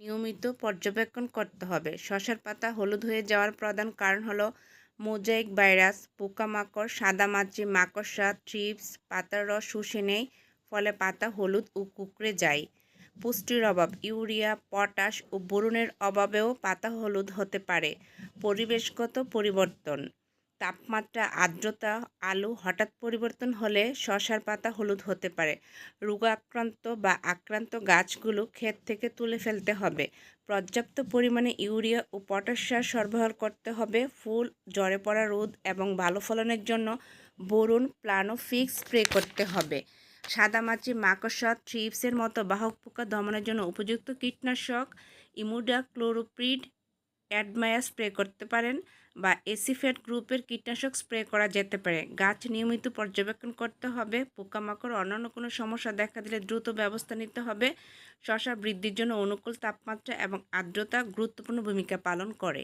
নিয়মিত পর্যবেক্ষণ করতে হবে। শসার পাতা হলুদ হয়ে যাওয়ার প্রধান কারণ হলো মোজাইক ভাইরাস, পোকামাকড়, সাদামাছি, মাকড়সা, থ্রিপস পাতার রস শুষে নেয়, ফলে পাতা হলুদ ও কুঁকড়ে যায়। পুষ্টির অভাব, ইউরিয়া, পটাশ ও বোরনের অভাবেও পাতা হলুদ হতে পারে। পরিবেশগত পরিবর্তন, তাপমাত্রা, আর্দ্রতা, আলো হঠাৎ পরিবর্তন হলে শসার পাতা হলুদ হতে পারে। রোগাক্রান্ত বা আক্রান্ত গাছগুলো ক্ষেত থেকে তুলে ফেলতে হবে। পর্যাপ্ত পরিমাণে ইউরিয়া ও পটাশ সার সরবরাহ করতে হবে। ফুল ঝরে পড়া রোধ এবং ভালো ফলনের জন্য বোরন প্লানোফিক্স স্প্রে করতে হবে। সাদামাছি, মাকড়সা, থ্রিপসের মতো বাহক পোকা দমনের জন্য উপযুক্ত কীটনাশক ইমিডাক্লোপিরিড, অ্যাডমায়ার স্প্রে করতে পারেন বা এসিফেট গ্রুপের কীটনাশক স্প্রে করা যেতে পারে। গাছ নিয়মিত পর্যবেক্ষণ করতে হবে। পোকামাকড় অন্যান্য কোনো সমস্যা দেখা দিলে দ্রুত ব্যবস্থা নিতে হবে। শসা বৃদ্ধির জন্য অনুকূল তাপমাত্রা এবং আর্দ্রতা গুরুত্বপূর্ণ ভূমিকা পালন করে।